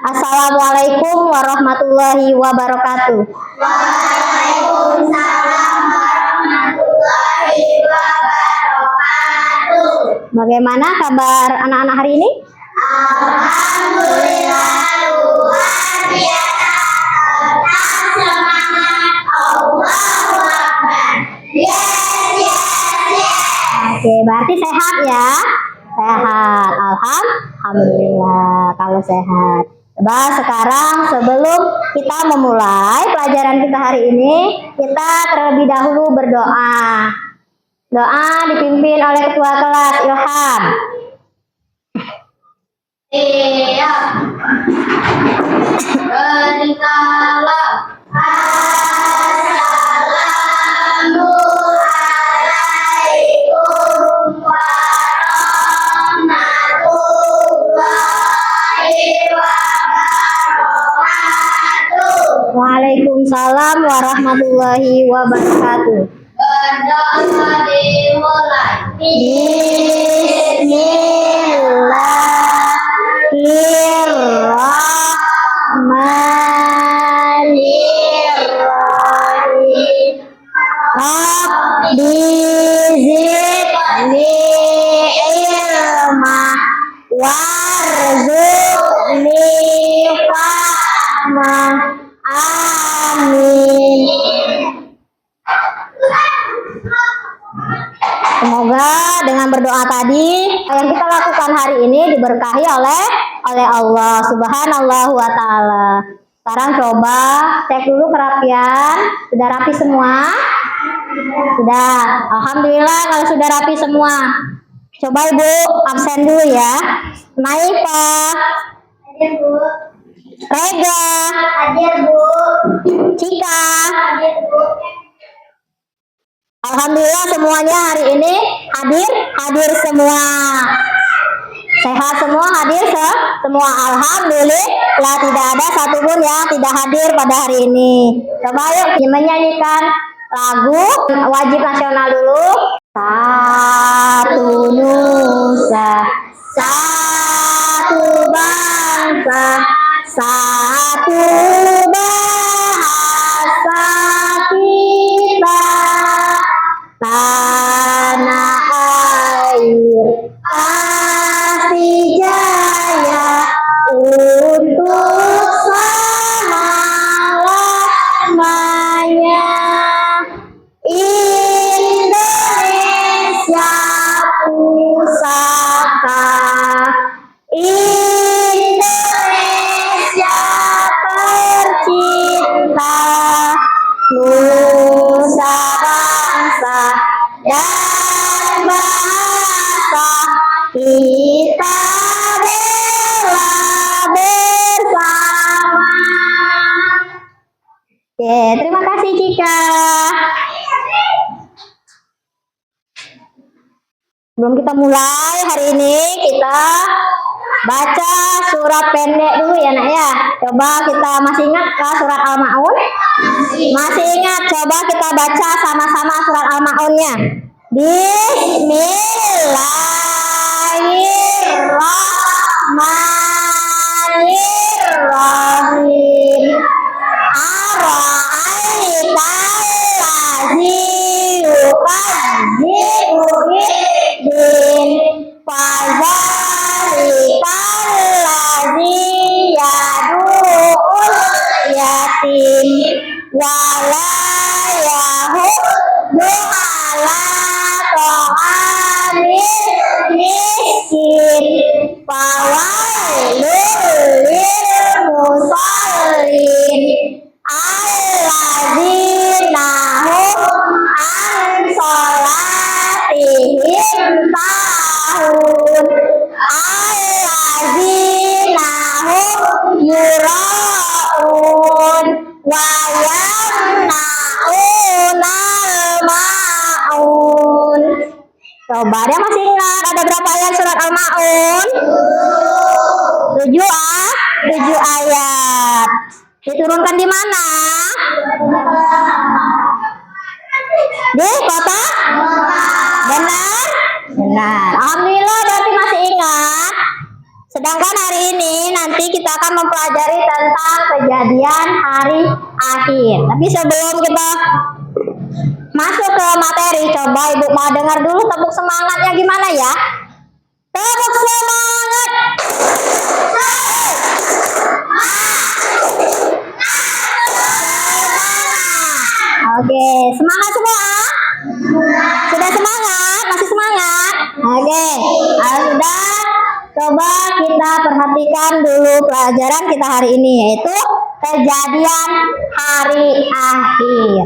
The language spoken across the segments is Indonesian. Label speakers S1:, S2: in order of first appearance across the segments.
S1: Assalamualaikum warahmatullahi wabarakatuh.
S2: Waalaikumsalam warahmatullahi wabarakatuh.
S1: Bagaimana kabar anak-anak hari ini?
S2: Alhamdulillah luar biasa. Tetap semangat. Allahu Akbar. Yes.
S1: Oke, berarti sehat ya? Sehat. Alhamdulillah kalau sehat. Coba sekarang sebelum kita memulai pelajaran kita hari ini, kita terlebih dahulu berdoa. Doa dipimpin oleh ketua kelas Ilham.
S2: Iya. Beritalah. Assalamualaikum warahmatullahi wabarakatuh.
S1: Waalaikumsalam warahmatullahi wabarakatuh.
S2: Berdoa dimulai.
S1: Bismillahirrahmanirrahim. Rabbi zidni ilma warzuqni fahma. Amin. Semoga dengan berdoa tadi yang kita lakukan hari ini diberkahi oleh Allah Subhanahu wa taala. Sekarang coba cek dulu kerapian. Sudah rapi semua? Sudah. Alhamdulillah kalau sudah rapi semua. Coba Ibu absen dulu ya. Maipa.
S2: Hadir, Bu.
S1: Rega.
S2: Hadir, Bu.
S1: Cika.
S2: Hadir, Bu.
S1: Alhamdulillah semuanya hari ini hadir semua. Sehat semua, hadir semua. Alhamdulillah tidak ada satupun yang tidak hadir pada hari ini. Coba yuk menyanyikan lagu wajib nasional dulu. Satu nusa, satu bangsa, satu bahasa kita. Tanah air pasti jaya untuk selama-lamanya. Indonesia pusaka, Indonesia tercinta, nusa bangsa dan bahasa kita bela bersama. Oke, terima kasih Cika. Sebelum kita mulai hari ini, kita baca surat pendek dulu ya nak ya. Coba kita masih ingat kah surat Al-Ma'un? Masih ingat? Coba kita baca sama-sama surat Al-Ma'unnya. Bismillahirrahmanirrahim. Ara'aitallazi yukadzibu biddin fadzalikallazi yad'ul yatim wala yahuddu ala ta'amil miskin fawailul lil musallin alladzina hum an sholatihim sahun alladzina hum yura'un wa yamna'unal ma'un. Coba dia masih ingat ada berapa ayat surat Al-Ma'un? 7 ayat. Diturunkan di mana? Di kota? Benar? Benar. Alhamdulillah berarti masih ingat. Sedangkan hari ini nanti kita akan mempelajari tentang kejadian hari akhir. Tapi sebelum kita masuk ke materi, coba Ibu mau dengar dulu tepuk semangatnya gimana ya? Tepuk semangat. Oke, semangat semua. Sudah semangat? Masih semangat? Oke, sudah. Coba kita perhatikan dulu pelajaran kita hari ini, yaitu kejadian hari akhir.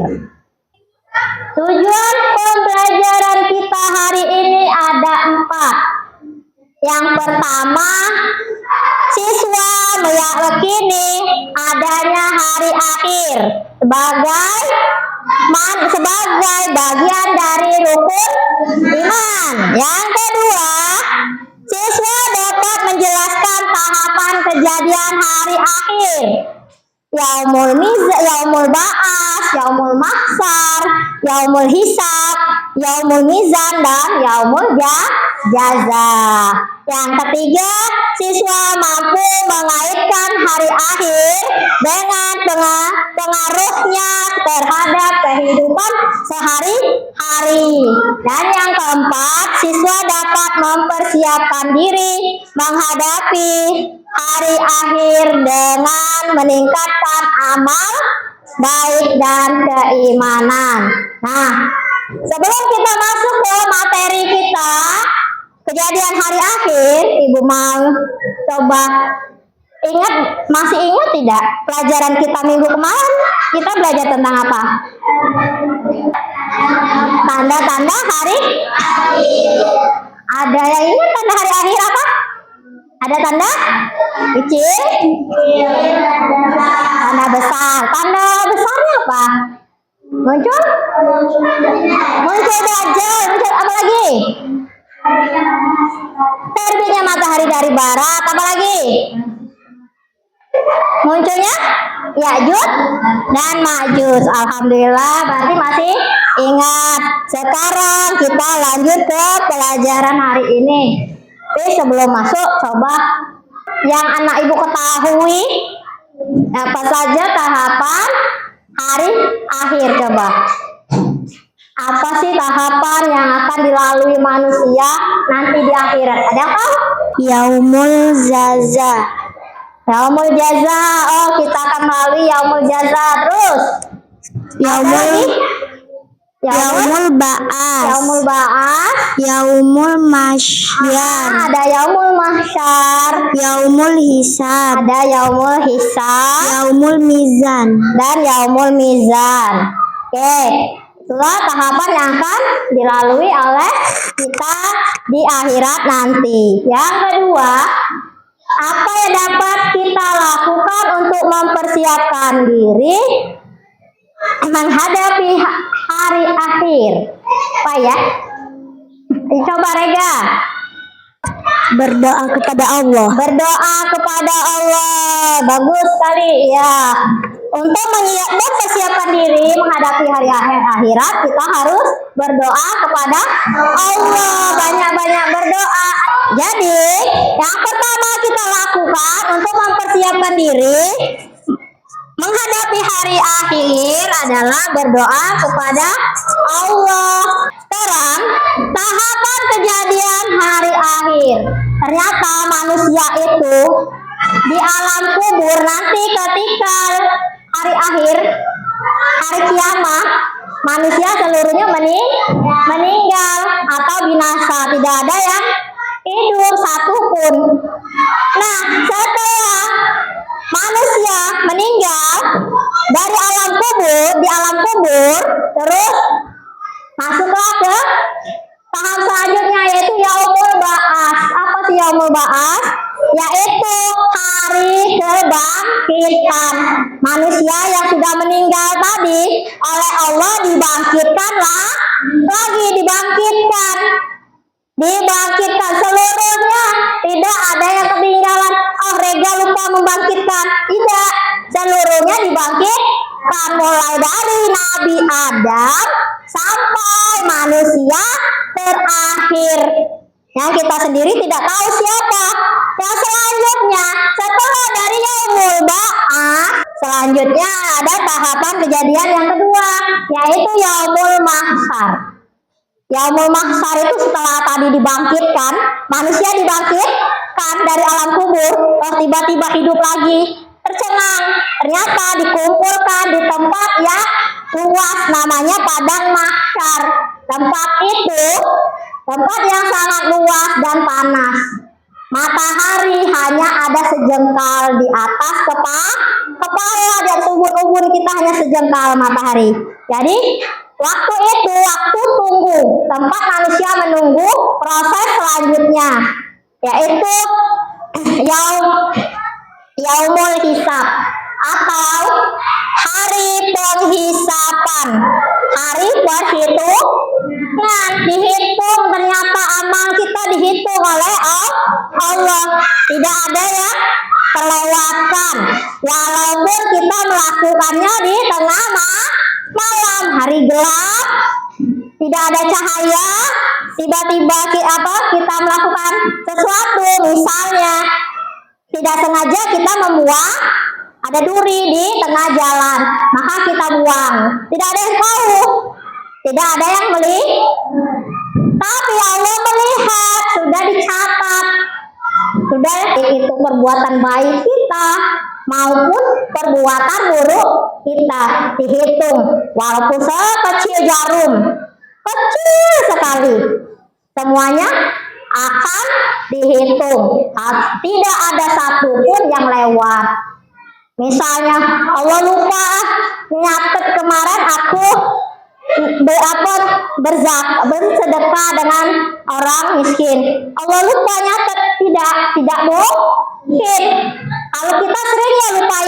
S1: Tujuan pembelajaran kita hari ini ada 4. Yang pertama, siswa meyakini adanya hari akhir sebagai bagian dari rukun iman. Yang kedua, siswa dapat menjelaskan tahapan kejadian hari akhir. Yaumul ba'as, yaumul mahsyar, yaumul hisab, yaumul mizan, dan yaumul jaza. Yang ketiga, siswa mampu mengaitkan hari akhir dengan pengaruhnya terhadap kehidupan sehari-hari. Dan yang keempat, siswa dapat mempersiapkan diri menghadapi hari akhir dengan meningkatkan amal baik dan keimanan. Nah, sebelum kita masuk ke materi kita, kejadian hari akhir, Ibu mau coba masih ingat tidak pelajaran kita minggu kemarin? Kita belajar tentang apa? Tanda-tanda hari akhir. Ada yang ingat tanda hari akhir apa? Ada tanda kecil, tanda besar. Tanda besarnya apa? Muncul dajjal. Muncul apa lagi? Terbitnya matahari dari barat. Apa lagi? Munculnya Ya'juj dan Ma'juj. Alhamdulillah, berarti masih ingat. Sekarang kita lanjut ke pelajaran hari ini. Tapi sebelum masuk, coba yang anak ibu ketahui apa saja tahapan hari akhir. Coba apa sih tahapan yang akan dilalui manusia nanti di akhirat? Ada apa? Yaumul jaza. Yaumul jaza. Oh, kita akan melalui yaumul jaza. Terus yaumul ba'as. Yaumul ba'as. Yaumul mahsyar. Ada yaumul mahsyar. Yaumul hisab. Ada yaumul hisab. Yaumul mizan. Dan yaumul mizan. Oke. Itulah tahapan yang akan dilalui oleh kita di akhirat nanti. Yang kedua, apa yang dapat kita lakukan untuk mempersiapkan diri menghadapi hari akhir? Apa ya? Coba Rega. Berdoa kepada Allah. Berdoa kepada Allah. Bagus sekali ya. Untuk mempersiapkan diri menghadapi hari akhirat, kita harus berdoa kepada Allah. Banyak-banyak berdoa. Jadi, yang pertama kita lakukan untuk mempersiapkan diri menghadapi hari akhir adalah berdoa kepada Allah. Sekarang, tahapan kejadian hari akhir. Ternyata manusia itu di alam kubur nanti ketika hari akhir, hari kiamat, manusia seluruhnya meninggal atau binasa. Tidak ada yang hidup satupun. Nah, setelah manusia meninggal dari alam kubur, di alam kubur, terus masuklah ke tahap selanjutnya, yaitu yaumul ba'as. Apa sih yaumul ba'as? Yaitu hari kebangkitan. Manusia yang sudah meninggal tadi oleh Allah dibangkitkanlah lagi, dibangkitkan seluruhnya. Tidak ada yang ketinggalan. Oh, Rega lupa membangkitkan. Tidak, seluruhnya dibangkitkan, mulai dari Nabi Adam sampai manusia terakhir. Yang kita sendiri tidak tahu siapa. Yang selanjutnya, setelah yaitu Yaumul Mahsyar. Yaumul Mahsyar itu setelah tadi dibangkitkan, manusia dibangkitkan dari alam kubur, terus tiba-tiba hidup lagi, tercengang. Ternyata dikumpulkan di tempat yang luas, namanya padang mahsyar. Tempat itu tempat yang sangat luas dan panas. Matahari hanya ada sejengkal di atas kepala, di atas ubun-ubun kita hanya sejengkal matahari. Jadi waktu itu waktu tunggu, tempat manusia menunggu proses selanjutnya, yaitu yaumul hisab atau hari penghisapan. Hari perhitungan, dihitung, ternyata amal kita dihitung oleh Allah. Tidak ada yang terlewatkan, walaupun kita melakukannya di tengah malam, hari gelap, tidak ada cahaya, tiba-tiba kita melakukan sesuatu, misalnya tidak sengaja kita membuang ada duri di tengah jalan, maka kita buang. Tidak ada yang tahu, tidak ada yang tapi Allah melihat, sudah dicatat, sudah itu perbuatan baik kita maupun perbuatan buruk kita dihitung, walaupun sekecil jarum, kecil sekali, semuanya akan dihitung. Tidak ada satupun yang lewat. Misalnya Allah lupa nyatet kemarin aku bersedekah dengan orang miskin, Allah lupa nyatet, tidak mungkin. Kalau kita sering ya lupa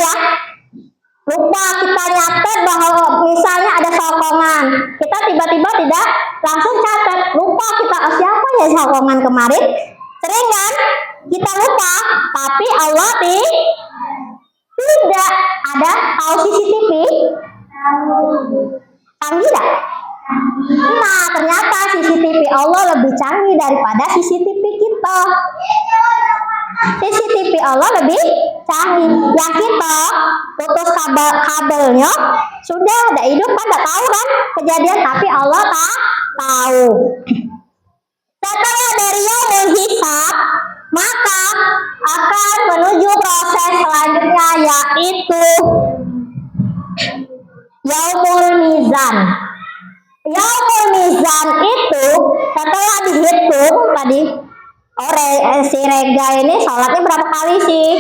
S1: kita nyatet bahwa misalnya ada sokongan, kita tiba-tiba tidak langsung catat, lupa kita, siapa ya sokongan kemarin, sering kan kita lupa. Tapi Allah tidak ada. Tahu CCTV? Canggih tidak? Nah, ternyata CCTV Allah lebih canggih daripada CCTV kita. CCTV Allah lebih canggih. Yang kita putus kabelnya, sudah ada hidup kan, tidak tahu kan kejadian, tapi Allah tahu. Setelah dari yaumul hisab, maka akan menuju proses selanjutnya, yaitu yaumul mizan. Yaumul mizan itu setelah dihitung tadi, si Rega ini sholatnya berapa kali sih,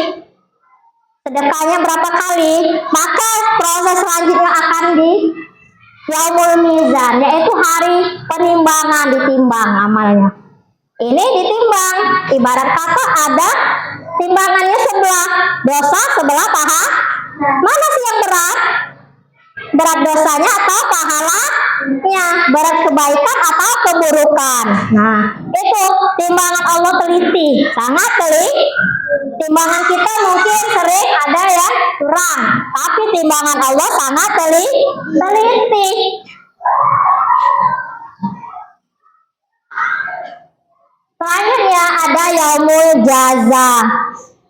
S1: sedekahnya berapa kali, maka proses selanjutnya akan di yaumul mizan, yaitu hari penimbangan, ditimbang amalnya. Ini ditimbang, ibarat kata ada timbangannya sebelah dosa, sebelah paha. Mana sih yang berat? Berat dosanya atau pahalanya? Berat kebaikan atau keburukan? Nah, itu timbangan Allah teliti, sangat teliti. Timbangan kita mungkin sering ada yang kurang, tapi timbangan Allah sangat teliti. Selanjutnya ada yaumul jaza.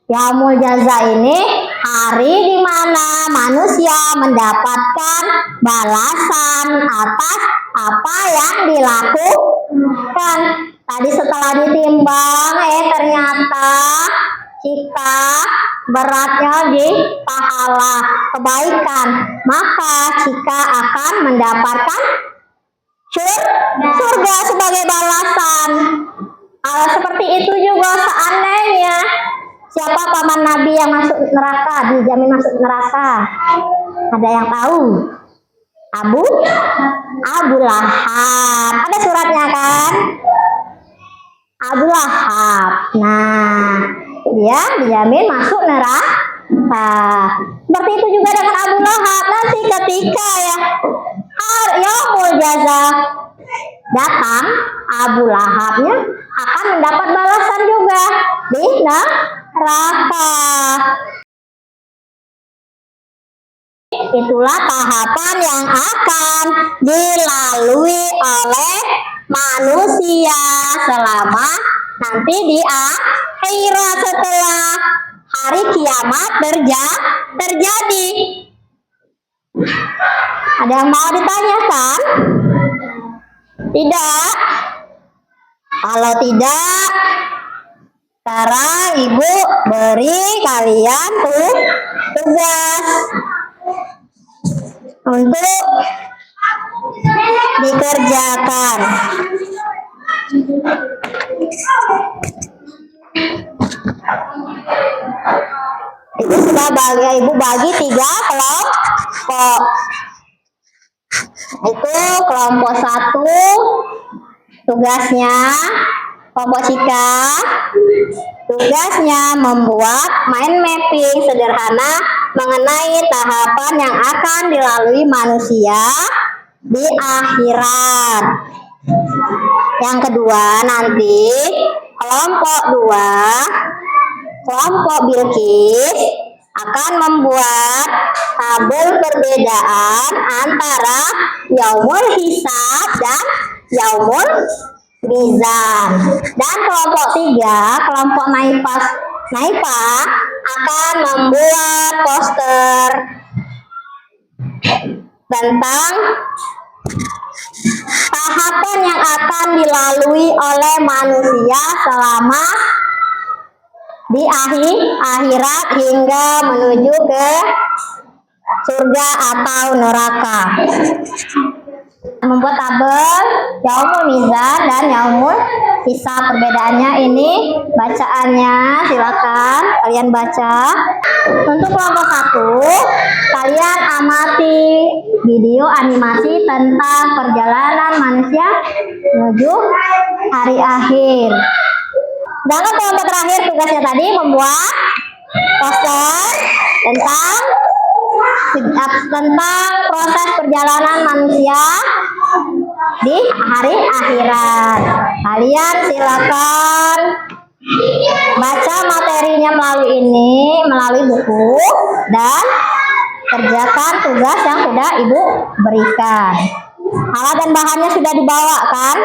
S1: Yaumul jaza ini hari di mana manusia mendapatkan balasan atas apa yang dilakukan. Tadi setelah ditimbang, ternyata jika beratnya di pahala kebaikan, maka jika akan mendapatkan surga sebagai balasan. Seperti itu juga seandainya siapa paman Nabi yang masuk neraka, dijamin masuk neraka? Ada yang tahu? Abu Lahab. Ada suratnya kan? Abu Lahab. Nah, dia dijamin masuk neraka. Seperti itu juga dengan Abu Lahab. Nanti ketika yaumul jaza datang, Abu Lahabnya akan mendapat balasan juga di neraka. Itulah tahapan yang akan dilalui oleh manusia selama nanti di akhirat, setelah hari kiamat terjadi. Ada yang mau ditanyakan? Tidak? Kalau tidak, sekarang Ibu beri kalian tugas untuk dikerjakan. Ibu bagi 3 kelompok. Itu kelompok 1 tugasnya kelompok Cika, tugasnya membuat mind mapping sederhana mengenai tahapan yang akan dilalui manusia di akhirat. Yang kedua nanti kelompok 2, kelompok Bilqis akan membuat tabel perbedaan antara yaumul hisab dan yaumul mizan. Dan kelompok 3, kelompok Naifa akan membuat poster tentang tahapan yang akan dilalui oleh manusia selama di akhirat hingga menuju ke surga atau neraka. Membuat tabel yaumul mizan dan yaumul hisab. Perbedaannya ini bacaannya, silakan kalian baca. Untuk kelompok 1, kalian amati video animasi tentang perjalanan manusia menuju hari akhir. Sedangkan kelompok terakhir tugasnya tadi membuat poster tentang proses perjalanan manusia di hari akhirat. Kalian silakan baca materinya melalui buku dan kerjakan tugas yang sudah Ibu berikan. Alat dan bahannya sudah dibawa kan?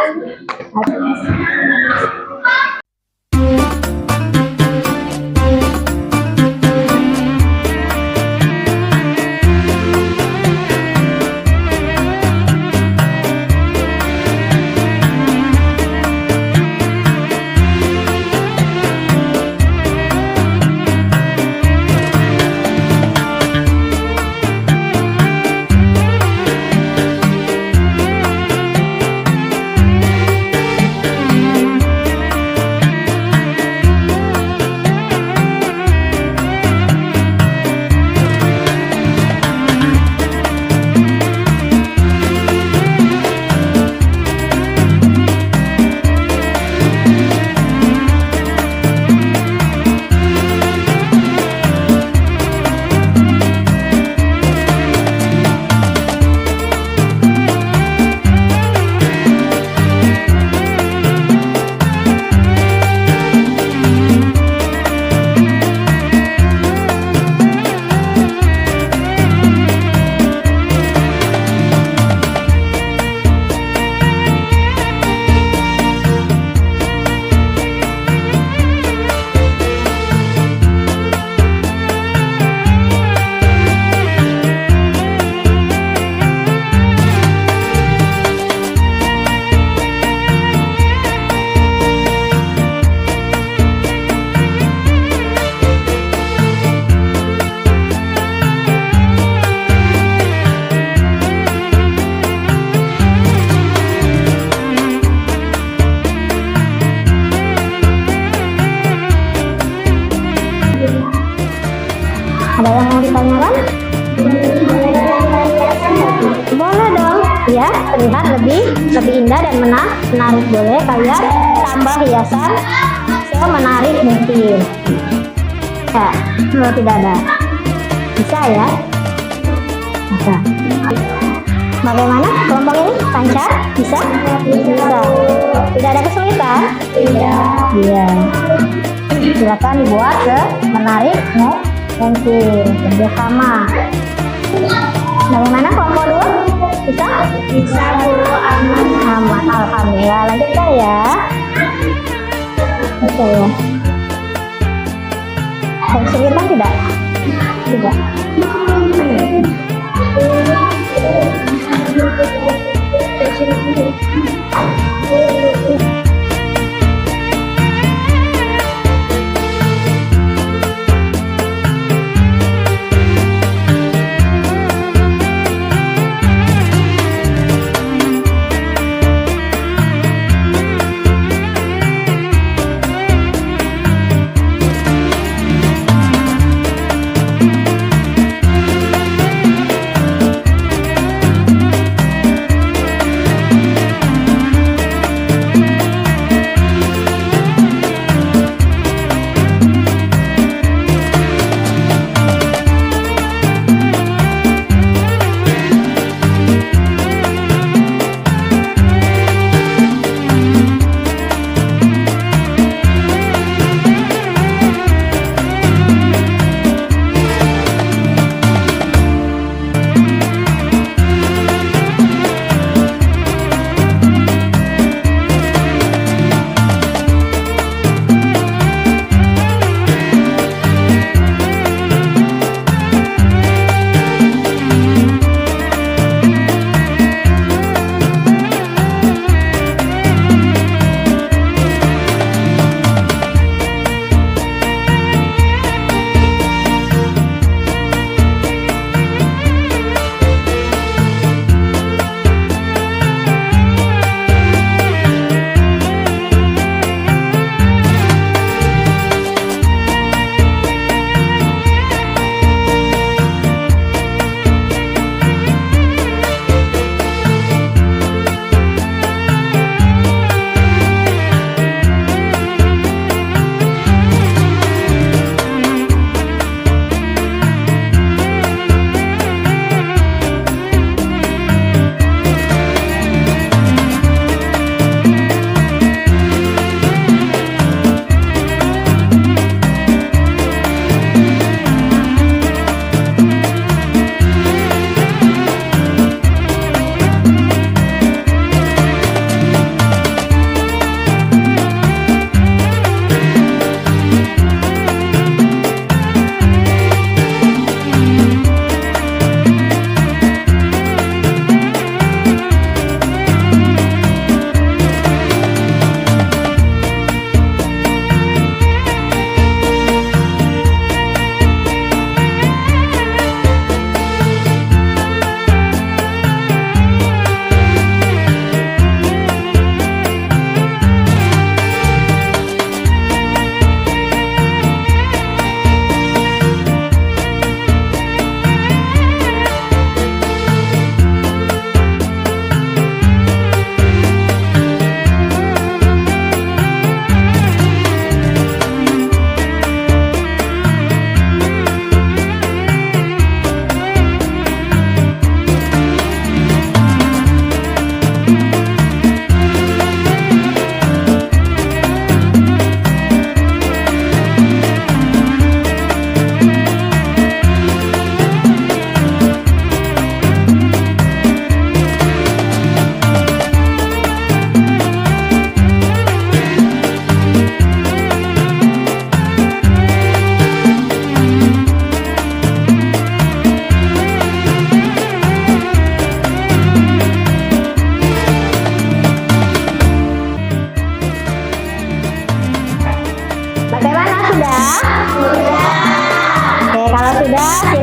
S1: Ada yang mau ditanyakan? Boleh dong, ya, terlihat lebih indah dan menarik. Boleh kalian tambah hiasan semenarik mungkin. Ya, kalau tidak ada, bisa ya. Bisa. Bagaimana kelompok ini? Lancar? Bisa? Bisa. Tidak ada kesulitan? Tidak. Iya. Silakan dibuat menarik mungkin kerjasama. Bagaimana kelompok 2? Bisa? Bisa Bu. Aman. Alhamdulillah. Lanjutkan ya. Oke ya. Kesulitan tidak? Tidak.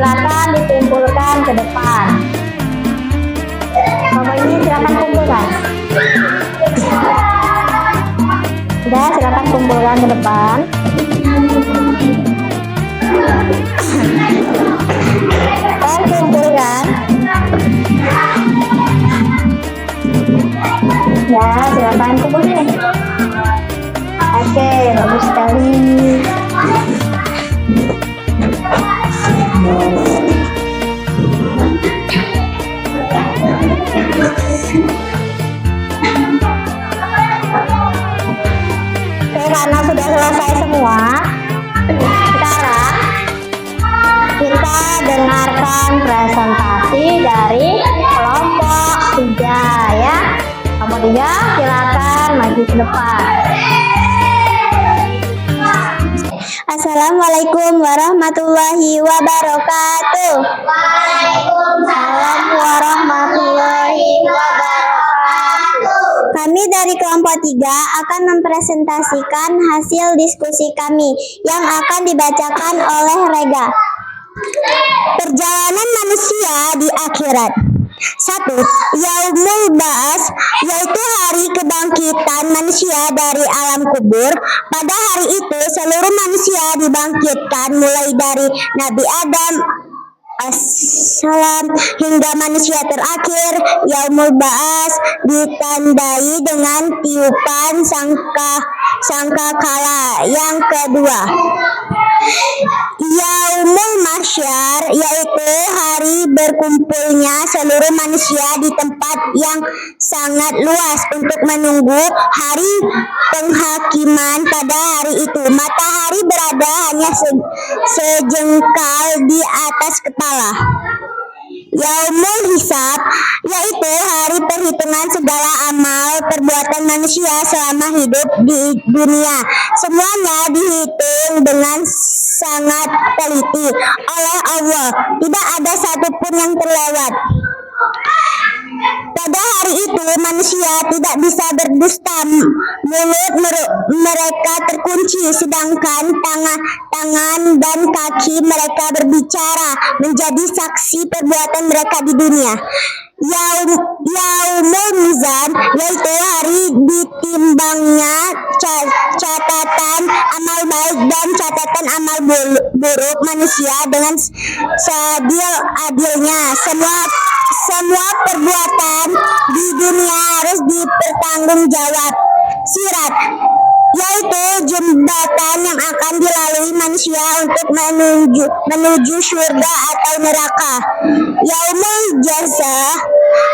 S1: silakan dikumpulkan ke depan. Bapak ini silakan kumpulkan. Sudah, silakan kumpulkan ke depan. Dan kumpulkan. Ya, silakan kumpul sini. Oke, bagus sekali. Oke, karena sudah selesai semua, sekarang kita dengarkan presentasi dari kelompok 3 ya. Kelompok 3 silakan maju ke depan. Assalamualaikum warahmatullahi wabarakatuh.
S2: Waalaikumsalam
S1: Warahmatullahi wabarakatuh. Kami dari kelompok 3 akan mempresentasikan hasil diskusi kami yang akan dibacakan oleh Rega. Perjalanan manusia di akhirat. 1. Yaumul Ba'ats, yaitu hari kebangkitan manusia dari alam kubur. Pada hari itu seluruh manusia dibangkitkan mulai dari Nabi Adam Assalam hingga manusia terakhir. Yaumul Ba'ats ditandai dengan tiupan sangkakala. Yang kedua, Yaumul Mahsyar, yaitu hari berkumpulnya seluruh manusia di tempat yang sangat luas untuk menunggu hari penghakiman pada hari itu. Matahari berada hanya sejengkal di atas kepala. Yaumul Hisab, yaitu hari perhitungan segala amal perbuatan manusia selama hidup di dunia. Semuanya dihitung dengan sangat teliti oleh Allah. Tidak ada satupun yang terlewat. Pada hari itu manusia tidak bisa berdusta, mulut mereka terkunci, sedangkan tangan dan kaki mereka berbicara menjadi saksi perbuatan mereka di dunia. Yaumul Mizan, yaitu hari ditimbangnya catatan amal baik dan catatan amal buruk manusia dengan seadil-adilnya. Semua perbuatan di dunia harus dipertanggungjawab. Sirat, yaitu jembatan yang akan dilalui manusia untuk menuju surga atau neraka. Yaumul Jaza,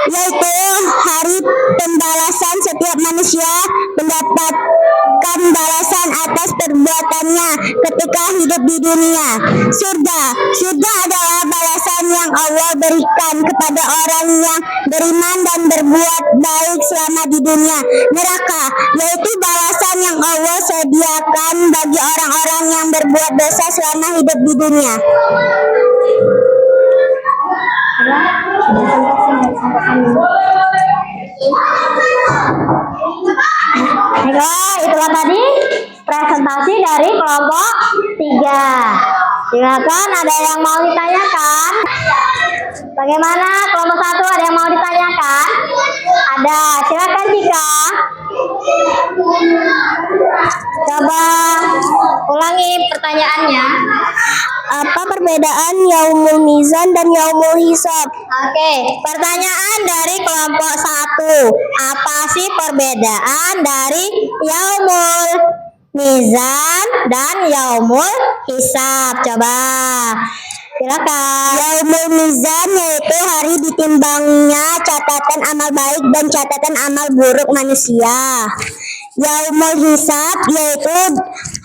S1: yaitu hari pembalasan. Setiap manusia mendapatkan balasan atas perbuatannya ketika hidup di dunia. Surga adalah balasan yang Allah berikan kepada orang yang beriman dan berbuat baik selama di dunia. Neraka, yaitu balasan yang Allah sediakan bagi orang-orang yang berbuat dosa selama hidup di dunia. Itulah tadi presentasi dari kelompok 3. Silakan, ada yang mau ditanyakan? Bagaimana kelompok 1, ada yang mau ditanyakan? Ada, silakan Cika. Coba ulangi pertanyaannya. Apa perbedaan Yaumul Mizan dan Yaumul Hisab? Oke, pertanyaan dari kelompok 1. Apa sih perbedaan dari Yaumul Mizan dan Yaumul Hisab? Coba silakan. Yaumul Mizan yaitu hari ditimbangnya catatan amal baik dan catatan amal buruk manusia. Yaumul Hisab yaitu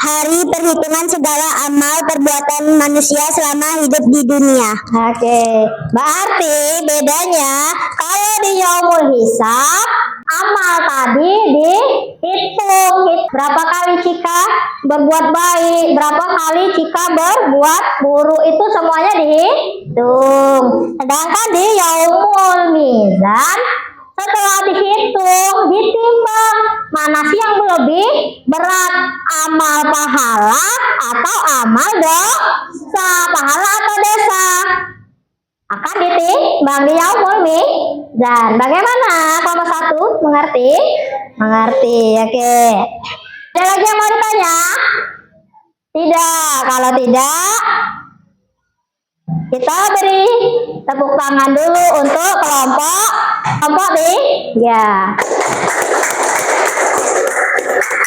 S1: hari perhitungan segala amal perbuatan manusia selama hidup di dunia. Oke, berarti bedanya kalau di Yaumul Hisab amal tadi dihitung. Berapa kali Cika berbuat baik, berapa kali Cika berbuat buruk, itu semuanya dihitung. Sedangkan di Yaumul Mizan setelah dihitung, ditimbang mana sih yang lebih berat, amal pahala atau amal dosa, pahala atau dosa, akan ditimbang di Yaumul Mizan. Bagaimana kelompok 1? Mengerti? Mengerti, oke. Ada lagi yang mau ditanya? Tidak. Kalau tidak, kita beri tepuk tangan dulu untuk kelompok 3.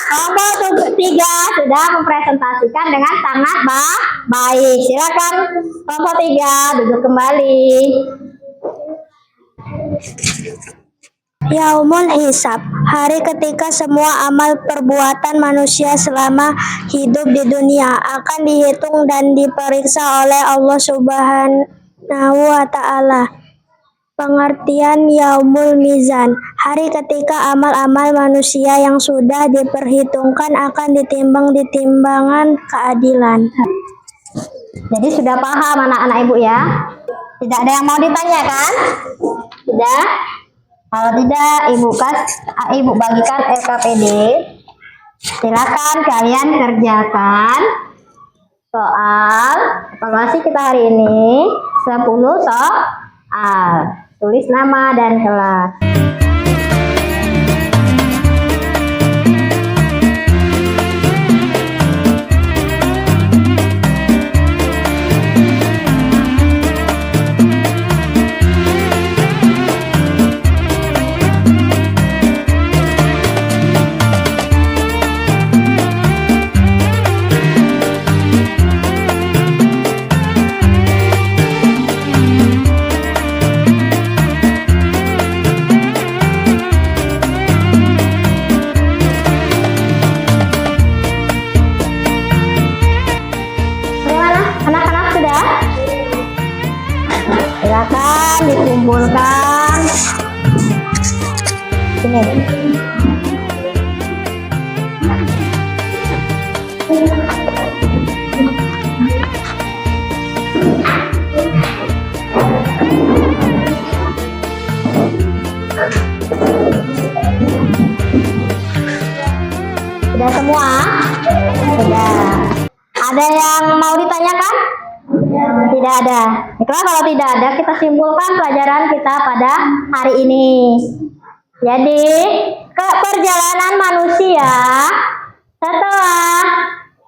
S1: Kelompok 3 sudah mempresentasikan dengan sangat baik. Silakan kelompok 3 duduk kembali. Yaumul Hisab, hari ketika semua amal perbuatan manusia selama hidup di dunia akan dihitung dan diperiksa oleh Allah Subhanahu wa Ta'ala.
S3: Pengertian Yaumul Mizan, hari ketika amal-amal manusia yang sudah diperhitungkan akan ditimbang di timbangan keadilan.
S1: Jadi sudah paham anak-anak ibu ya? Tidak ada yang mau ditanyakan? Tidak? Kalau tidak, ibu bagikan LKPD. Silakan kalian kerjakan soal evaluasi kita hari ini 10 soal. Tulis nama dan kelas. Silakan dikumpulkan. Sini. Sudah semua? Sudah. Ada yang mau ditanyakan? Tidak ada. Baiklah, kalau tidak ada, kita simpulkan pelajaran kita pada hari ini. Jadi, perjalanan manusia setelah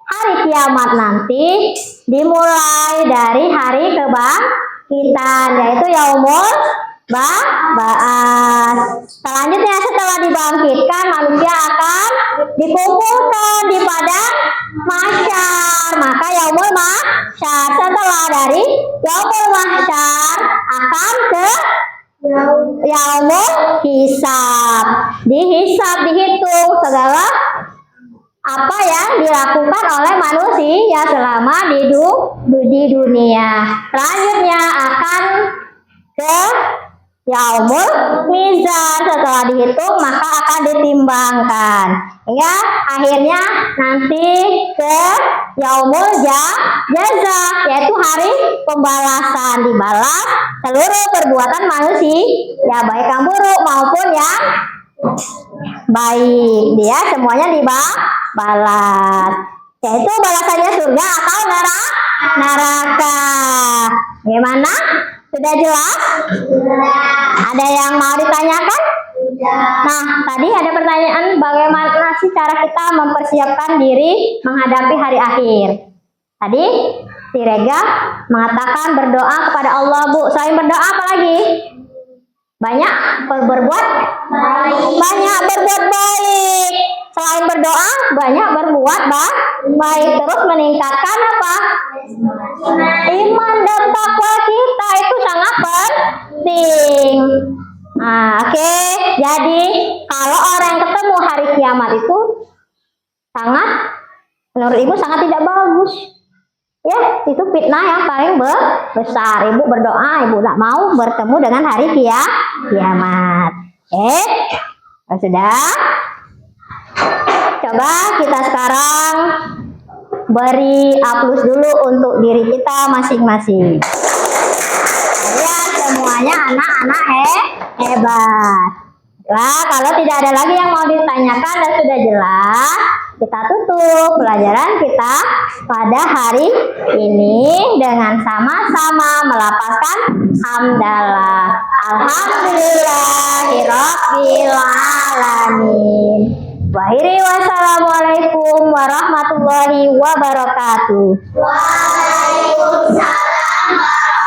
S1: hari kiamat nanti dimulai dari hari kebangkitan, yaitu Yaumul Ba'ats. Selanjutnya setelah dibangkitkan, manusia akan dikumpulkan di padang mahsyar. Maka Yaumul Mahsyar, setelah dari Yaumul Mahsyar akan ke Yaumul Hisab. Dihitung segala apa yang dilakukan oleh manusia selama di dunia. Selanjutnya akan ke Yaumul Mizan. Setelah dihitung maka akan ditimbangkan, hingga akhirnya nanti ke Yaumul Jaza, yaitu hari pembalasan. Dibalas seluruh perbuatan manusia, ya baik yang buruk maupun yang baik, dia semuanya dibalas, yaitu balasannya surga atau neraka. Bagaimana? Sudah jelas? Ada yang mau ditanyakan? Nah, tadi ada pertanyaan, bagaimana sih cara kita mempersiapkan diri menghadapi hari akhir? Tadi si Rega mengatakan berdoa kepada Allah, Bu. Selain berdoa apa lagi? Banyak berbuat baik. Selain berdoa, banyak berbuat baik. Terus meningkatkan apa? Iman dan takwa kita, itu sangat penting. Nah, oke. Jadi kalau orang yang ketemu hari kiamat itu menurut ibu sangat tidak bagus. Ya, itu fitnah yang paling besar. Ibu berdoa, ibu tidak mau bertemu dengan hari kiamat. Sudah. Coba kita sekarang beri aplaus dulu untuk diri kita masing-masing. Kalian semuanya anak-anak hebat. Nah, kalau tidak ada lagi yang mau ditanyakan dan sudah jelas, kita tutup pelajaran kita pada hari ini dengan sama-sama melafazkan hamdalah. Alhamdulillahirabbil alamin. Wassalamualaikum warahmatullahi wabarakatuh.
S2: Waalaikumsalam.